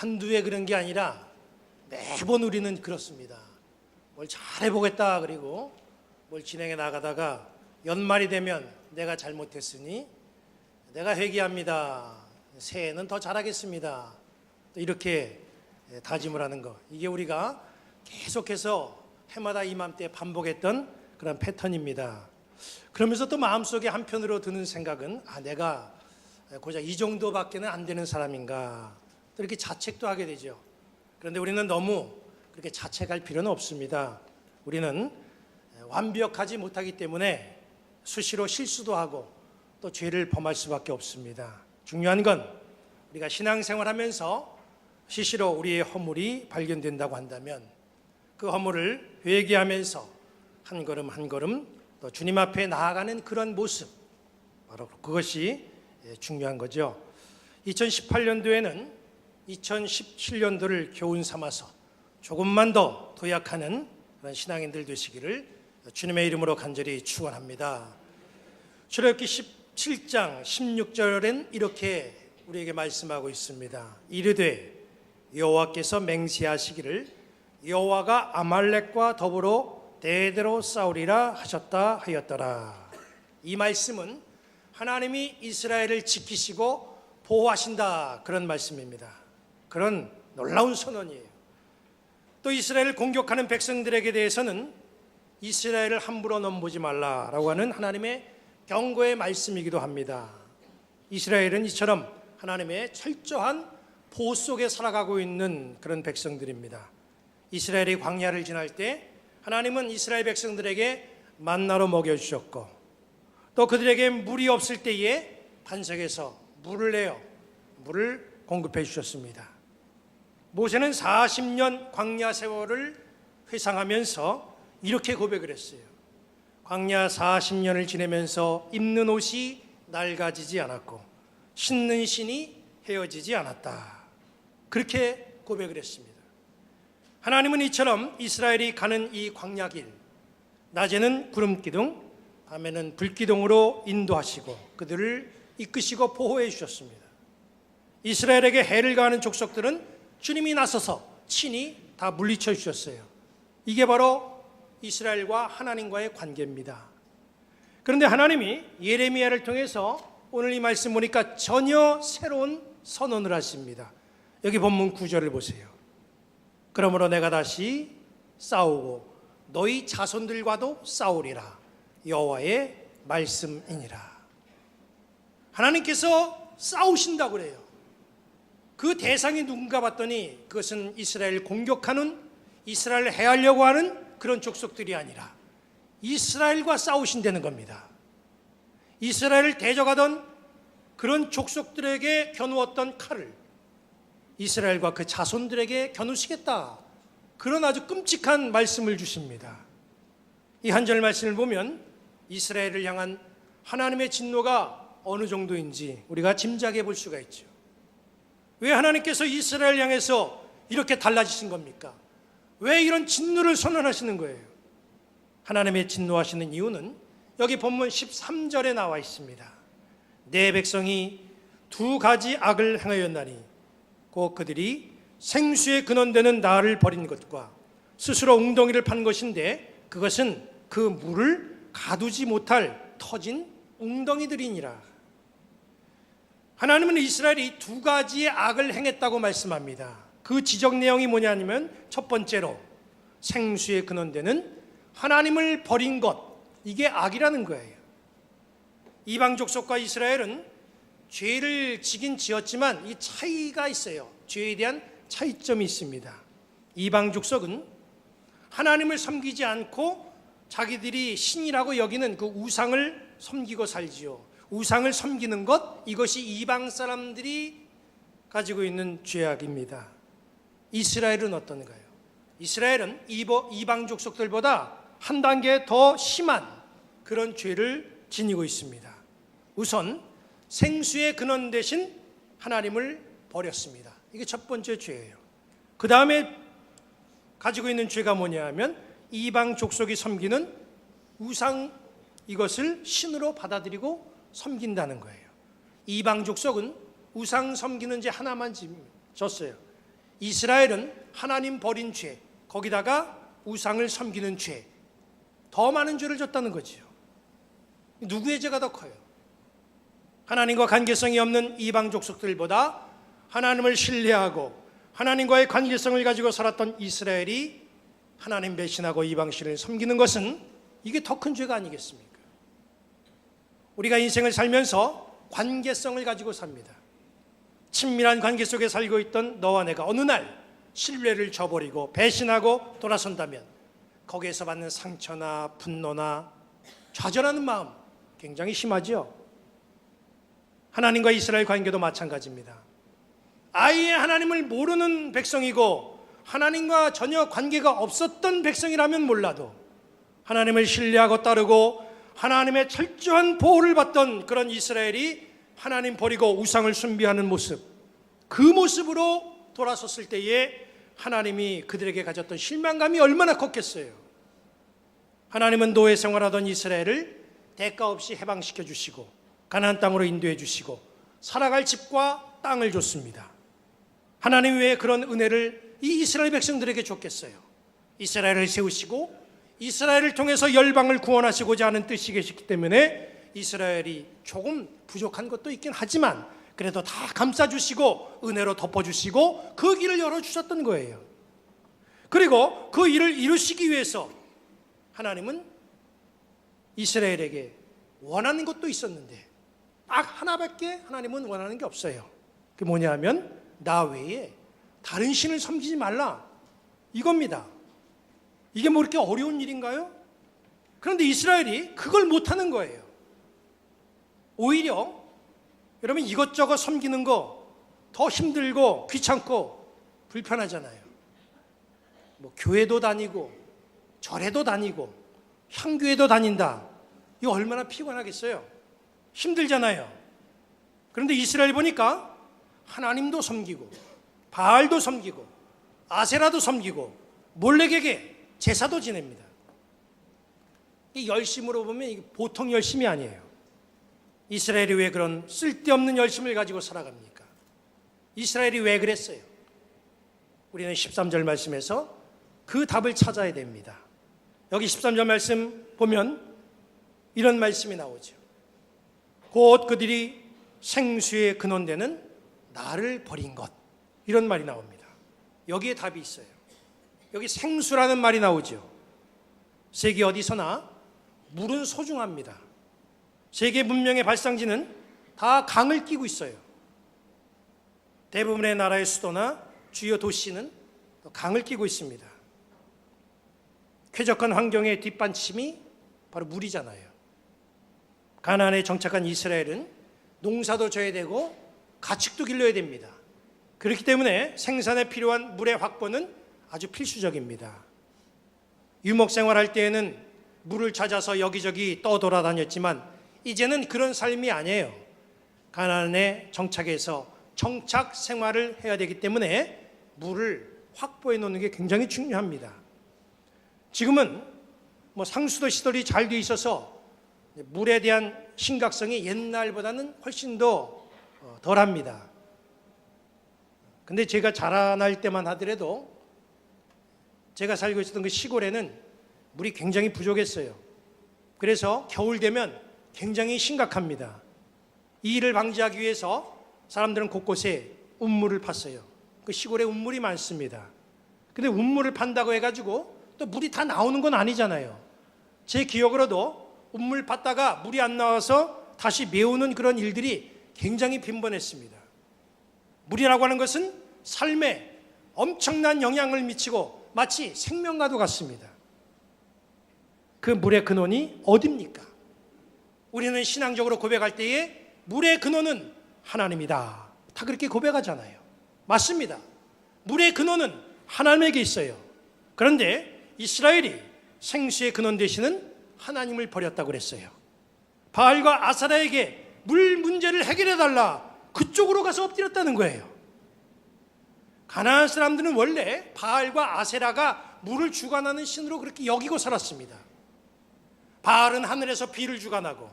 한두 해 그런 게 아니라 매번 우리는 그렇습니다. 뭘 잘해보겠다 그리고 뭘 진행해 나가다가 연말이 되면 내가 잘못했으니 내가 회개합니다. 새해는 더 잘하겠습니다. 또 이렇게 다짐을 하는 것, 이게 우리가 계속해서 해마다 이맘때 반복했던 그런 패턴입니다. 그러면서 또 마음속에 한편으로 드는 생각은 내가 고작 이 정도밖에는 안 되는 사람인가, 또 이렇게 자책도 하게 되죠. 그런데 우리는 너무 그렇게 자책할 필요는 없습니다. 우리는 완벽하지 못하기 때문에 수시로 실수도 하고 또 죄를 범할 수밖에 없습니다. 중요한 건 우리가 신앙생활하면서 수시로 우리의 허물이 발견된다고 한다면 그 허물을 회개하면서 한 걸음 한 걸음 또 주님 앞에 나아가는 그런 모습, 바로 그것이 중요한 거죠. 2018년도에는 2017년도를 교훈 삼아서 조금만 더 도약하는 그런 신앙인들 되시기를 주님의 이름으로 간절히 축원합니다. 출애굽기 17장 16절엔 이렇게 우리에게 말씀하고 있습니다. 이르되 여호와께서 맹세하시기를 여호와가 아말렉과 더불어 대대로 싸우리라 하셨다 하였더라. 이 말씀은 하나님이 이스라엘을 지키시고 보호하신다, 그런 말씀입니다. 그런 놀라운 선언이에요. 또 이스라엘을 공격하는 백성들에게 대해서는 이스라엘을 함부로 넘보지 말라라고 하는 하나님의 경고의 말씀이기도 합니다. 이스라엘은 이처럼 하나님의 철저한 보호 속에 살아가고 있는 그런 백성들입니다. 이스라엘이 광야를 지날 때 하나님은 이스라엘 백성들에게 만나로 먹여주셨고, 또 그들에게 물이 없을 때에 반석에서 물을 내어 물을 공급해 주셨습니다. 모세는 40년 광야 세월을 회상하면서 이렇게 고백을 했어요. 광야 40년을 지내면서 입는 옷이 낡아지지 않았고 신는 신이 헤어지지 않았다, 그렇게 고백을 했습니다. 하나님은 이처럼 이스라엘이 가는 이 광야길, 낮에는 구름기둥, 밤에는 불기둥으로 인도하시고 그들을 이끄시고 보호해 주셨습니다. 이스라엘에게 해를 가하는 족속들은 주님이 나서서 친히 다 물리쳐 주셨어요. 이게 바로 이스라엘과 하나님과의 관계입니다. 그런데 하나님이 예레미야를 통해서 오늘 이 말씀 보니까 전혀 새로운 선언을 하십니다. 여기 본문 9절을 보세요. 그러므로 내가 다시 싸우고 너희 자손들과도 싸우리라, 여호와의 말씀이니라. 하나님께서 싸우신다고 그래요. 그 대상이 누군가 봤더니 그것은 이스라엘을 공격하는, 이스라엘을 해하려고 하는 그런 족속들이 아니라 이스라엘과 싸우신다는 겁니다. 이스라엘을 대적하던 그런 족속들에게 겨누었던 칼을 이스라엘과 그 자손들에게 겨누시겠다, 그런 아주 끔찍한 말씀을 주십니다. 이 한 절 말씀을 보면 이스라엘을 향한 하나님의 진노가 어느 정도인지 우리가 짐작해 볼 수가 있죠. 왜 하나님께서 이스라엘 향해서 이렇게 달라지신 겁니까? 왜 이런 진노를 선언하시는 거예요? 하나님의 진노하시는 이유는 여기 본문 13절에 나와 있습니다. 내 백성이 두 가지 악을 행하였나니 곧 그들이 생수의 근원되는 나를 버린 것과 스스로 웅덩이를 판 것인데 그것은 그 물을 가두지 못할 터진 웅덩이들이니라. 하나님은 이스라엘이 두 가지의 악을 행했다고 말씀합니다. 그 지적 내용이 뭐냐면 첫 번째로 생수의 근원되는 하나님을 버린 것, 이게 악이라는 거예요. 이방 족속과 이스라엘은 죄를 지긴 지었지만 이 차이가 있어요. 죄에 대한 차이점이 있습니다. 이방 족속은 하나님을 섬기지 않고 자기들이 신이라고 여기는 그 우상을 섬기고 살지요. 우상을 섬기는 것, 이것이 이방 사람들이 가지고 있는 죄악입니다. 이스라엘은 어떤가요? 이스라엘은 이방 족속들보다 한 단계 더 심한 그런 죄를 지니고 있습니다. 우선 생수의 근원 대신 하나님을 버렸습니다. 이게 첫 번째 죄예요. 그 다음에 가지고 있는 죄가 뭐냐 하면 이방 족속이 섬기는 우상, 이것을 신으로 받아들이고 섬긴다는 거예요. 이방 족속은 우상 섬기는 죄 하나만 졌어요. 이스라엘은 하나님 버린 죄, 거기다가 우상을 섬기는 죄, 더 많은 죄를 졌다는 거지요. 누구의 죄가 더 커요? 하나님과 관계성이 없는 이방 족속들보다 하나님을 신뢰하고 하나님과의 관계성을 가지고 살았던 이스라엘이 하나님 배신하고 이방신을 섬기는 것은 이게 더 큰 죄가 아니겠습니까? 우리가 인생을 살면서 관계성을 가지고 삽니다. 친밀한 관계 속에 살고 있던 너와 내가 어느 날 신뢰를 저버리고 배신하고 돌아선다면 거기에서 받는 상처나 분노나 좌절하는 마음 굉장히 심하지요. 하나님과 이스라엘 관계도 마찬가지입니다. 아예 하나님을 모르는 백성이고 하나님과 전혀 관계가 없었던 백성이라면 몰라도 하나님을 신뢰하고 따르고 하나님의 철저한 보호를 받던 그런 이스라엘이 하나님 버리고 우상을 숭배하는 모습, 그 모습으로 돌아섰을 때에 하나님이 그들에게 가졌던 실망감이 얼마나 컸겠어요. 하나님은 노예 생활하던 이스라엘을 대가 없이 해방시켜 주시고 가나안 땅으로 인도해 주시고 살아갈 집과 땅을 줬습니다. 하나님 왜 그런 은혜를 이 이스라엘 백성들에게 줬겠어요? 이스라엘을 세우시고 이스라엘을 통해서 열방을 구원하시고자 하는 뜻이 계시기 때문에 이스라엘이 조금 부족한 것도 있긴 하지만 그래도 다 감싸주시고 은혜로 덮어주시고 그 길을 열어주셨던 거예요. 그리고 그 일을 이루시기 위해서 하나님은 이스라엘에게 원하는 것도 있었는데 딱 하나밖에 하나님은 원하는 게 없어요. 그게 뭐냐 하면 나 외에 다른 신을 섬기지 말라, 이겁니다. 이게 뭐 이렇게 어려운 일인가요? 그런데 이스라엘이 그걸 못하는 거예요. 오히려 여러분 이것저것 섬기는 거 더 힘들고 귀찮고 불편하잖아요. 뭐 교회도 다니고 절에도 다니고 향교회도 다닌다. 이거 얼마나 피곤하겠어요? 힘들잖아요. 그런데 이스라엘 보니까 하나님도 섬기고 바알도 섬기고 아세라도 섬기고 몰렉에게 제사도 지냅니다. 이 열심으로 보면 이게 보통 열심이 아니에요. 이스라엘이 왜 그런 쓸데없는 열심을 가지고 살아갑니까? 이스라엘이 왜 그랬어요? 우리는 13절 말씀에서 그 답을 찾아야 됩니다. 여기 13절 말씀 보면 이런 말씀이 나오죠. 곧 그들이 생수의 근원되는 나를 버린 것, 이런 말이 나옵니다. 여기에 답이 있어요. 여기 생수라는 말이 나오죠. 세계 어디서나 물은 소중합니다. 세계 문명의 발상지는 다 강을 끼고 있어요. 대부분의 나라의 수도나 주요 도시는 강을 끼고 있습니다. 쾌적한 환경의 뒷받침이 바로 물이잖아요. 가나안에 정착한 이스라엘은 농사도 져야 되고 가축도 길러야 됩니다. 그렇기 때문에 생산에 필요한 물의 확보는 아주 필수적입니다. 유목 생활할 때에는 물을 찾아서 여기저기 떠돌아다녔지만 이제는 그런 삶이 아니에요. 가나안에 정착해서 정착 생활을 해야 되기 때문에 물을 확보해 놓는 게 굉장히 중요합니다. 지금은 뭐 상수도 시설이 잘 돼 있어서 물에 대한 심각성이 옛날보다는 훨씬 더 덜합니다. 근데 제가 자라날 때만 하더라도 제가 살고 있었던 그 시골에는 물이 굉장히 부족했어요. 그래서 겨울 되면 굉장히 심각합니다. 이 일을 방지하기 위해서 사람들은 곳곳에 운물을 팠어요. 그 시골에 운물이 많습니다. 근데 운물을 판다고 해가지고 또 물이 다 나오는 건 아니잖아요. 제 기억으로도 운물 팠다가 물이 안 나와서 다시 메우는 그런 일들이 굉장히 빈번했습니다. 물이라고 하는 것은 삶에 엄청난 영향을 미치고 마치 생명과도 같습니다. 그 물의 근원이 어디입니까? 우리는 신앙적으로 고백할 때에 물의 근원은 하나님이다, 다 그렇게 고백하잖아요. 맞습니다. 물의 근원은 하나님에게 있어요. 그런데 이스라엘이 생수의 근원 되시는 하나님을 버렸다고 그랬어요. 바알과 아사라에게 물 문제를 해결해달라, 그쪽으로 가서 엎드렸다는 거예요. 가나안 사람들은 원래 바알과 아세라가 물을 주관하는 신으로 그렇게 여기고 살았습니다. 바알은 하늘에서 비를 주관하고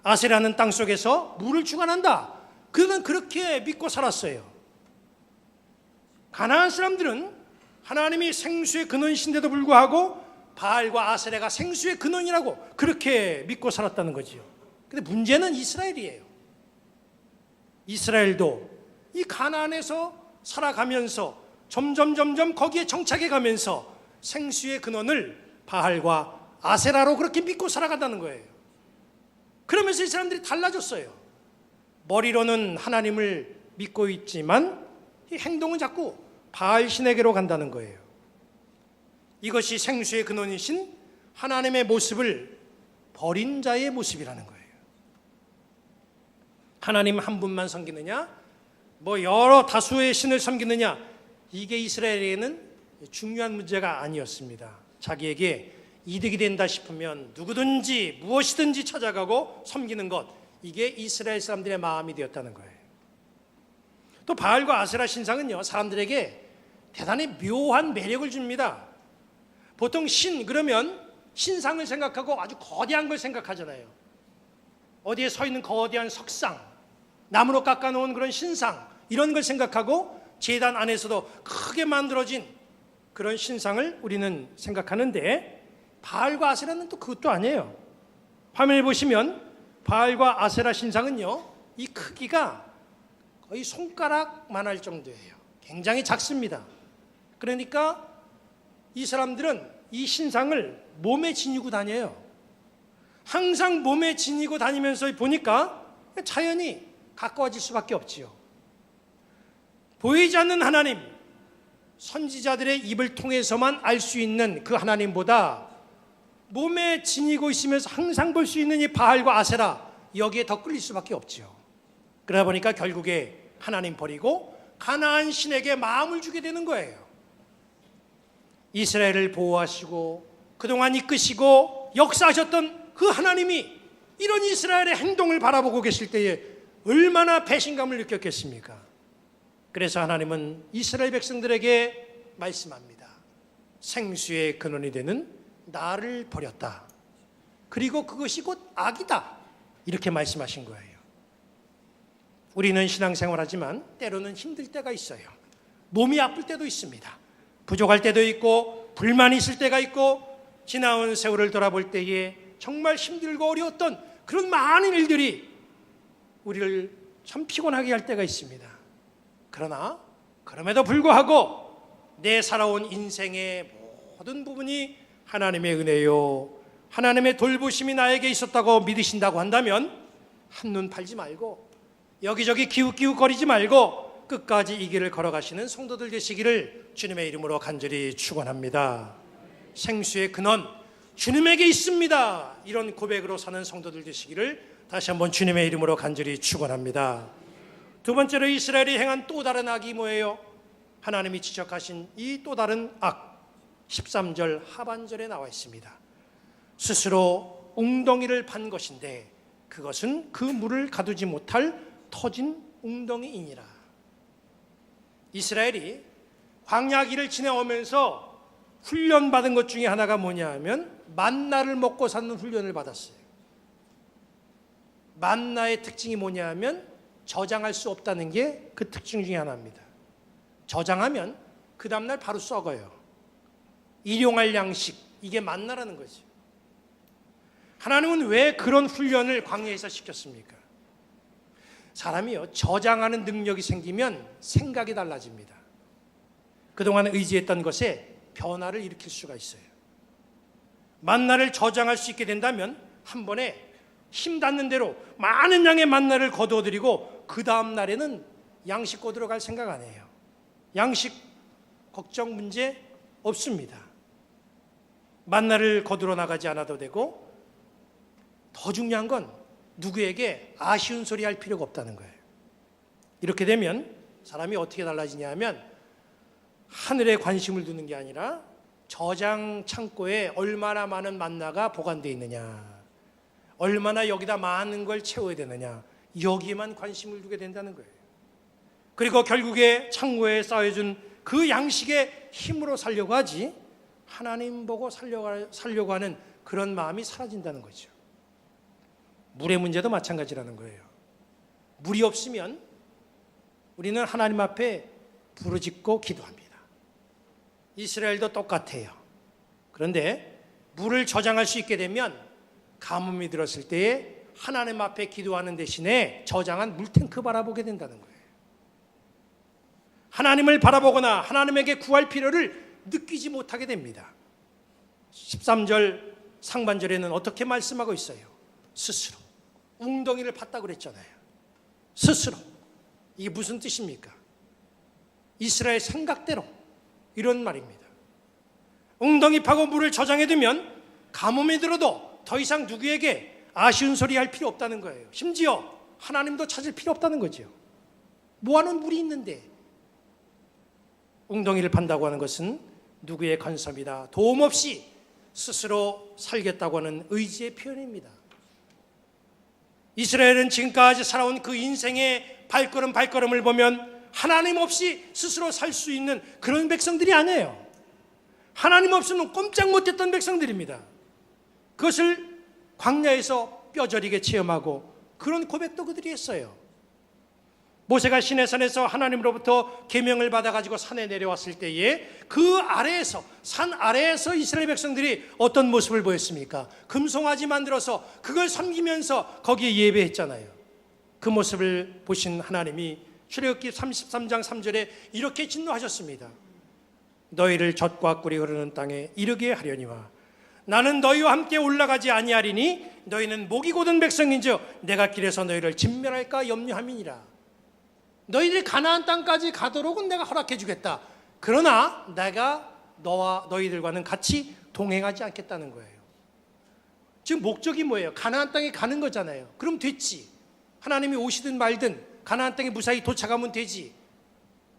아세라는 땅속에서 물을 주관한다, 그는 그렇게 믿고 살았어요. 가나안 사람들은 하나님이 생수의 근원이신데도 불구하고 바알과 아세라가 생수의 근원이라고 그렇게 믿고 살았다는 거지요. 근데 문제는 이스라엘이에요. 이스라엘도 이 가나안에서 살아가면서 점점 거기에 정착해 가면서 생수의 근원을 바알과 아세라로 그렇게 믿고 살아간다는 거예요. 그러면서 이 사람들이 달라졌어요. 머리로는 하나님을 믿고 있지만 이 행동은 자꾸 바알 신에게로 간다는 거예요. 이것이 생수의 근원이신 하나님의 모습을 버린 자의 모습이라는 거예요. 하나님 한 분만 섬기느냐, 여러 다수의 신을 섬기느냐, 이게 이스라엘에게는 중요한 문제가 아니었습니다. 자기에게 이득이 된다 싶으면 누구든지 무엇이든지 찾아가고 섬기는 것, 이게 이스라엘 사람들의 마음이 되었다는 거예요. 또 바알과 아세라 신상은요, 사람들에게 대단히 묘한 매력을 줍니다. 보통 신 그러면 신상을 생각하고 아주 거대한 걸 생각하잖아요. 어디에 서 있는 거대한 석상, 나무로 깎아놓은 그런 신상, 이런 걸 생각하고 제단 안에서도 크게 만들어진 그런 신상을 우리는 생각하는데, 바알과 아세라는 또 그것도 아니에요. 화면을 보시면 바알과 아세라 신상은요, 이 크기가 거의 손가락만 할 정도예요. 굉장히 작습니다. 그러니까 이 사람들은 이 신상을 몸에 지니고 다녀요. 항상 몸에 지니고 다니면서 보니까 자연히 가까워질 수밖에 없지요. 보이지 않는 하나님, 선지자들의 입을 통해서만 알 수 있는 그 하나님보다 몸에 지니고 있으면서 항상 볼 수 있는 이 바알과 아세라, 여기에 더 끌릴 수밖에 없지요. 그러다 보니까 결국에 하나님 버리고 가나안 신에게 마음을 주게 되는 거예요. 이스라엘을 보호하시고 그동안 이끄시고 역사하셨던 그 하나님이 이런 이스라엘의 행동을 바라보고 계실 때에 얼마나 배신감을 느꼈겠습니까? 그래서 하나님은 이스라엘 백성들에게 말씀합니다. 생수의 근원이 되는 나를 버렸다. 그리고 그것이 곧 악이다. 이렇게 말씀하신 거예요. 우리는 신앙생활하지만 때로는 힘들 때가 있어요. 몸이 아플 때도 있습니다. 부족할 때도 있고 불만이 있을 때가 있고 지나온 세월을 돌아볼 때에 정말 힘들고 어려웠던 그런 많은 일들이 우리를 참 피곤하게 할 때가 있습니다. 그러나 그럼에도 불구하고 내 살아온 인생의 모든 부분이 하나님의 은혜요, 하나님의 돌보심이 나에게 있었다고 믿으신다고 한다면 한눈 팔지 말고 여기저기 기웃기웃거리지 말고 끝까지 이 길을 걸어가시는 성도들 되시기를 주님의 이름으로 간절히 축원합니다. 생수의 근원 주님에게 있습니다. 이런 고백으로 사는 성도들 되시기를 다시 한번 주님의 이름으로 간절히 축원합니다. 두 번째로 이스라엘이 행한 또 다른 악이 뭐예요? 하나님이 지적하신 이 또 다른 악, 13절 하반절에 나와 있습니다. 스스로 웅덩이를 판 것인데 그것은 그 물을 가두지 못할 터진 웅덩이이니라. 이스라엘이 광야 길을 지내오면서 훈련받은 것 중에 하나가 뭐냐 하면 만나를 먹고 사는 훈련을 받았어요. 만나의 특징이 뭐냐 하면 저장할 수 없다는 게 그 특징 중에 하나입니다. 저장하면 그 다음날 바로 썩어요. 일용할 양식, 이게 만나라는 거죠. 하나님은 왜 그런 훈련을 광야에서 시켰습니까? 사람이요, 저장하는 능력이 생기면 생각이 달라집니다. 그동안 의지했던 것에 변화를 일으킬 수가 있어요. 만나를 저장할 수 있게 된다면 한 번에 힘 닿는 대로 많은 양의 만나를 거두어드리고 그 다음 날에는 양식 거두러 갈 생각 안 해요. 양식 걱정 문제 없습니다. 만나를 거두러 나가지 않아도 되고, 더 중요한 건 누구에게 아쉬운 소리 할 필요가 없다는 거예요. 이렇게 되면 사람이 어떻게 달라지냐 하면 하늘에 관심을 두는 게 아니라 저장 창고에 얼마나 많은 만나가 보관되어 있느냐, 얼마나 여기다 많은 걸 채워야 되느냐, 여기에만 관심을 두게 된다는 거예요. 그리고 결국에 창고에 쌓여준 그 양식의 힘으로 살려고 하지 하나님 보고 살려고 하는 그런 마음이 사라진다는 거죠. 물의 문제도 마찬가지라는 거예요. 물이 없으면 우리는 하나님 앞에 부르짖고 기도합니다. 이스라엘도 똑같아요. 그런데 물을 저장할 수 있게 되면 가뭄이 들었을 때에 하나님 앞에 기도하는 대신에 저장한 물탱크 바라보게 된다는 거예요. 하나님을 바라보거나 하나님에게 구할 필요를 느끼지 못하게 됩니다. 13절 상반절에는 어떻게 말씀하고 있어요? 스스로 웅덩이를 팠다고 그랬잖아요. 스스로. 이게 무슨 뜻입니까? 이스라엘 생각대로 이런 말입니다. 웅덩이 파고 물을 저장해두면 가뭄이 들어도 더 이상 누구에게 아쉬운 소리 할 필요 없다는 거예요. 심지어 하나님도 찾을 필요 없다는 거죠. 모아놓은 물이 있는데. 웅덩이를 판다고 하는 것은 누구의 건섬이다, 도움 없이 스스로 살겠다고 하는 의지의 표현입니다. 이스라엘은 지금까지 살아온 그 인생의 발걸음을 보면 하나님 없이 스스로 살 수 있는 그런 백성들이 아니에요. 하나님 없이는 꼼짝 못했던 백성들입니다. 그것을 광야에서 뼈저리게 체험하고 그런 고백도 그들이 했어요. 모세가 시내산에서 하나님으로부터 계명을 받아가지고 산에 내려왔을 때에 그 아래에서, 산 아래에서 이스라엘 백성들이 어떤 모습을 보였습니까? 금송아지 만들어서 그걸 섬기면서 거기에 예배했잖아요. 그 모습을 보신 하나님이 출애굽기 33장 3절에 이렇게 진노하셨습니다. 너희를 젖과 꿀이 흐르는 땅에 이르게 하려니와 나는 너희와 함께 올라가지 아니하리니 너희는 목이 고든 백성인즉 내가 길에서 너희를 진멸할까 염려함이니라. 너희들이 가나안 땅까지 가도록은 내가 허락해 주겠다. 그러나 내가 너와 너희들과는 같이 동행하지 않겠다는 거예요. 지금 목적이 뭐예요? 가나안 땅에 가는 거잖아요. 그럼 됐지. 하나님이 오시든 말든 가나안 땅에 무사히 도착하면 되지.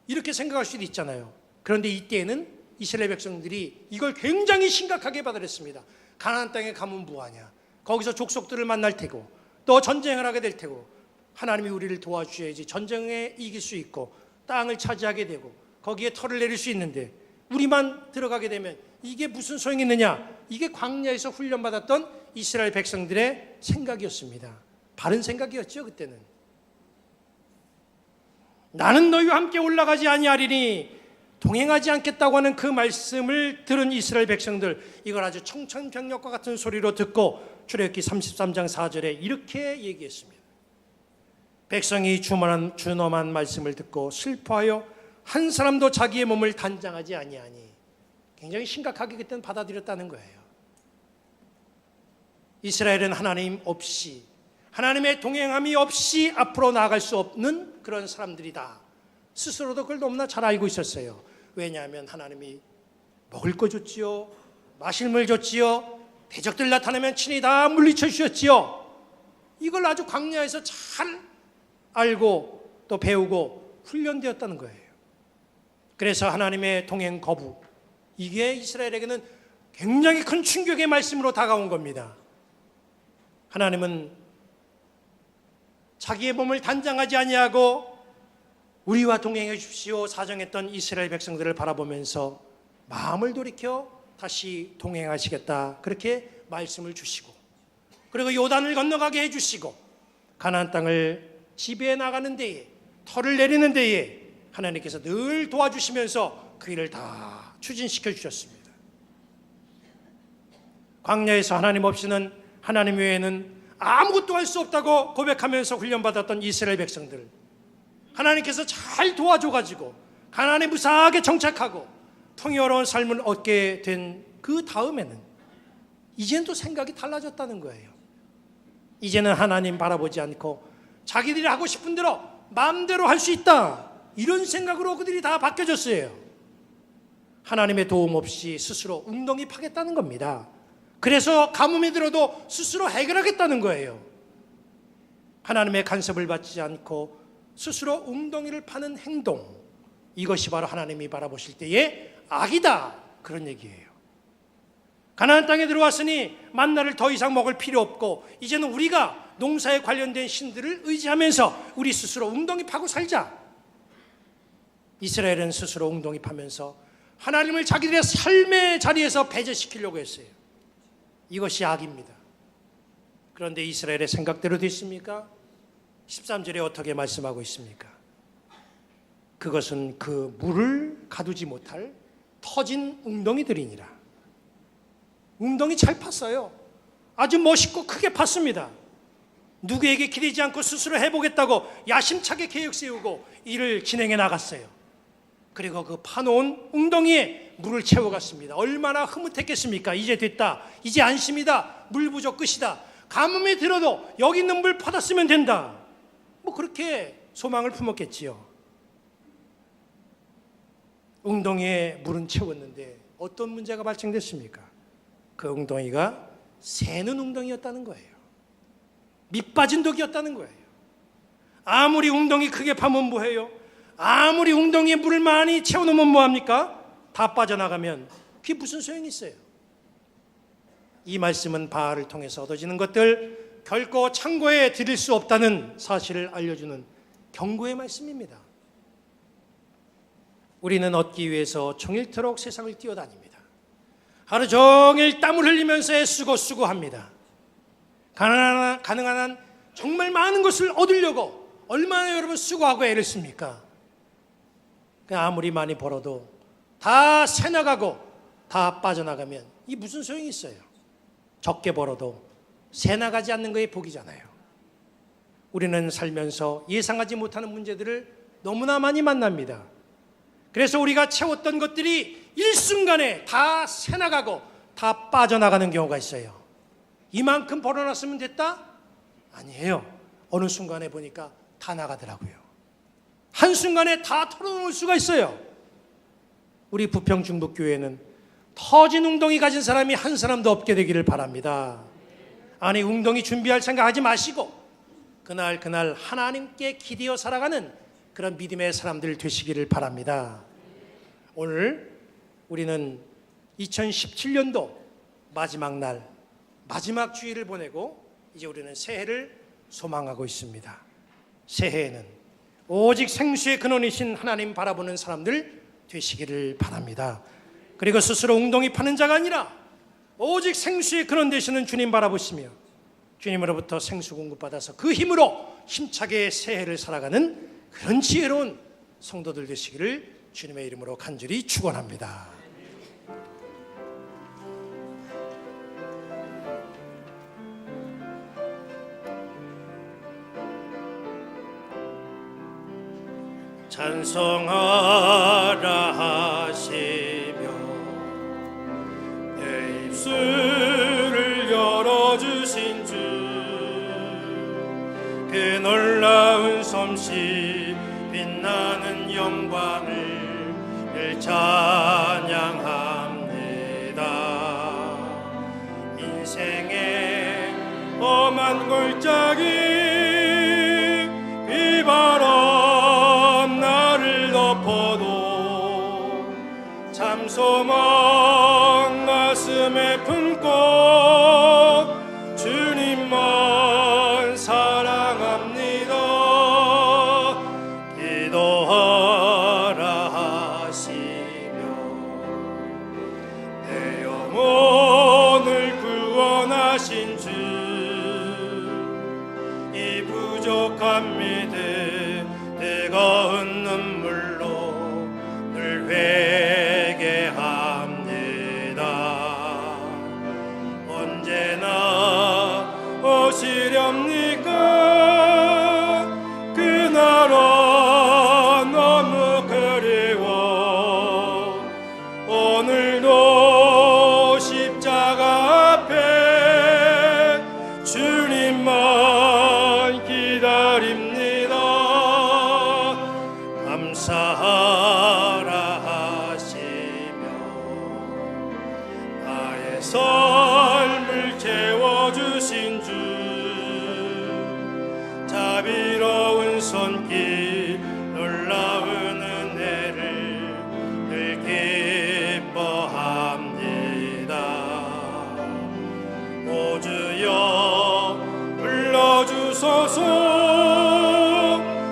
이렇게 생각할 수도 있잖아요. 그런데 이때에는 이스라엘 백성들이 이걸 굉장히 심각하게 받아들였습니다. 가나안 땅에 가면 뭐하냐? 거기서 족속들을 만날 테고 또 전쟁을 하게 될 테고 하나님이 우리를 도와주셔야지 전쟁에 이길 수 있고 땅을 차지하게 되고 거기에 털을 내릴 수 있는데 우리만 들어가게 되면 이게 무슨 소용이 있느냐? 이게 광야에서 훈련받았던 이스라엘 백성들의 생각이었습니다. 바른 생각이었죠. 그때는. 나는 너희와 함께 올라가지 아니하리니 동행하지 않겠다고 하는 그 말씀을 들은 이스라엘 백성들, 이걸 아주 청천벽력과 같은 소리로 듣고 출애굽기 33장 4절에 이렇게 얘기했습니다. 백성이 준엄한 말씀을 듣고 슬퍼하여 한 사람도 자기의 몸을 단장하지 아니하니. 굉장히 심각하게 그때는 받아들였다는 거예요. 이스라엘은 하나님 없이, 하나님의 동행함이 없이 앞으로 나아갈 수 없는 그런 사람들이다. 스스로도 그걸 너무나 잘 알고 있었어요. 왜냐하면 하나님이 먹을 거 줬지요, 마실 물 줬지요, 대적들 나타나면 친히 다 물리쳐 주셨지요. 이걸 아주 광야에서 잘 알고 또 배우고 훈련되었다는 거예요. 그래서 하나님의 동행 거부, 이게 이스라엘에게는 굉장히 큰 충격의 말씀으로 다가온 겁니다. 하나님은 자기의 몸을 단장하지 아니하고 우리와 동행해 주십시오 사정했던 이스라엘 백성들을 바라보면서 마음을 돌이켜 다시 동행하시겠다, 그렇게 말씀을 주시고, 그리고 요단을 건너가게 해주시고 가나안 땅을 지배해 나가는 데에, 털을 내리는 데에 하나님께서 늘 도와주시면서 그 일을 다 추진시켜 주셨습니다. 광야에서 하나님 없이는, 하나님 외에는 아무것도 할 수 없다고 고백하면서 훈련받았던 이스라엘 백성들, 하나님께서 잘 도와줘가지고 가나안에 무사하게 정착하고 풍요로운 삶을 얻게 된 그 다음에는 이제는 또 생각이 달라졌다는 거예요. 이제는 하나님 바라보지 않고 자기들이 하고 싶은 대로 마음대로 할 수 있다, 이런 생각으로 그들이 다 바뀌어졌어요. 하나님의 도움 없이 스스로 웅덩이 파겠다는 겁니다. 그래서 가뭄이 들어도 스스로 해결하겠다는 거예요. 하나님의 간섭을 받지 않고 스스로 웅덩이를 파는 행동, 이것이 바로 하나님이 바라보실 때의 악이다, 그런 얘기예요. 가나안 땅에 들어왔으니 만나를 더 이상 먹을 필요 없고 이제는 우리가 농사에 관련된 신들을 의지하면서 우리 스스로 웅덩이 파고 살자. 이스라엘은 스스로 웅덩이 파면서 하나님을 자기들의 삶의 자리에서 배제시키려고 했어요. 이것이 악입니다. 그런데 이스라엘의 생각대로 됐습니까? 13절에 어떻게 말씀하고 있습니까? 그것은 그 물을 가두지 못할 터진 웅덩이들이니라. 웅덩이 잘 팠어요. 아주 멋있고 크게 팠습니다. 누구에게 기대지 않고 스스로 해보겠다고 야심차게 계획 세우고 일을 진행해 나갔어요. 그리고 그 파놓은 웅덩이에 물을 채워갔습니다. 얼마나 흐뭇했겠습니까? 이제 됐다. 이제 안심이다. 물 부족 끝이다. 가뭄이 들어도 여기 있는 물 받았으면 된다. 뭐 그렇게 소망을 품었겠지요. 웅덩이에 물은 채웠는데 어떤 문제가 발생됐습니까? 그 웅덩이가 새는 웅덩이였다는 거예요. 밑 빠진 독이었다는 거예요. 아무리 웅덩이 크게 파면 뭐해요? 아무리 웅덩이에 물을 많이 채워놓으면 뭐합니까? 다 빠져나가면 그게 무슨 소용이 있어요? 이 말씀은 바알을 통해서 얻어지는 것들 결코 창고에 들일 수 없다는 사실을 알려주는 경고의 말씀입니다. 우리는 얻기 위해서 종일토록 세상을 뛰어다닙니다. 하루 종일 땀을 흘리면서 애쓰고 합니다. 가능한 한 정말 많은 것을 얻으려고 얼마나 여러분 수고하고 애를 씁니까? 아무리 많이 벌어도 다 새나가고 다 빠져나가면 이 무슨 소용이 있어요? 적게 벌어도 새나가지 않는 거에 복이잖아요. 우리는 살면서 예상하지 못하는 문제들을 너무나 많이 만납니다. 그래서 우리가 채웠던 것들이 일순간에 다 새나가고 다 빠져나가는 경우가 있어요. 이만큼 벌어놨으면 됐다? 아니에요. 어느 순간에 보니까 다 나가더라고요. 한순간에 다 털어놓을 수가 있어요. 우리 부평중북교회는 터진 웅덩이 가진 사람이 한 사람도 없게 되기를 바랍니다. 아니 웅덩이 준비할 생각하지 마시고 그날 하나님께 기대어 살아가는 그런 믿음의 사람들 되시기를 바랍니다. 오늘 우리는 2017년도 마지막 날 마지막 주일을 보내고 이제 우리는 새해를 소망하고 있습니다. 새해에는 오직 생수의 근원이신 하나님 바라보는 사람들 되시기를 바랍니다. 그리고 스스로 웅덩이 파는 자가 아니라 오직 생수의 근원 되시는 주님 바라보시며 주님으로부터 생수 공급받아서 그 힘으로 힘차게 새해를 살아가는 그런 지혜로운 성도들 되시기를 주님의 이름으로 간절히 축원합니다. 찬송하라 하시며 내 입술을 열어주신 주 그 놀라운 솜씨 빛나는 영광을 늘 찬양합니다. 인생의 험한 골짜기 비바람 나를 덮어도 참 소망 가슴에 품고 주님만 사랑합니다. 기도하라 하시며 내 영혼을 구원하신 주 이 부족한 믿음 뜨거운 눈물로 늘 회개합니다. 언제나 오시렵니까? 그날은 너무 그리워. 오늘도 십자가 앞에 주님만 기다립니다. 감사하라 하시며 나의 삶을 채워주신 주 자비로운 손길 놀라운 은혜를 늘 기뻐합니다. 오 주여 불러주소서.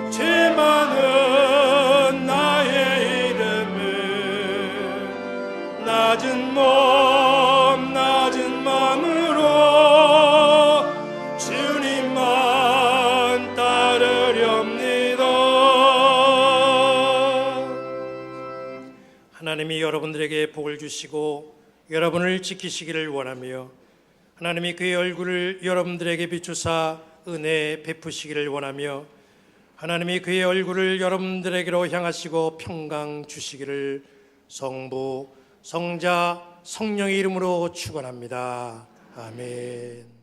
죄 많은 나의 이름을 낮은 몸 낮은 마음으로 주님만 따르렵니다. 하나님이 여러분들에게 복을 주시고 여러분을 지키시기를 원하며 하나님이 그의 얼굴을 여러분들에게 비추사 은혜 베푸시기를 원하며 하나님이 그의 얼굴을 여러분들에게로 향하시고 평강 주시기를 성부, 성자, 성령의 이름으로 축원합니다. 아멘.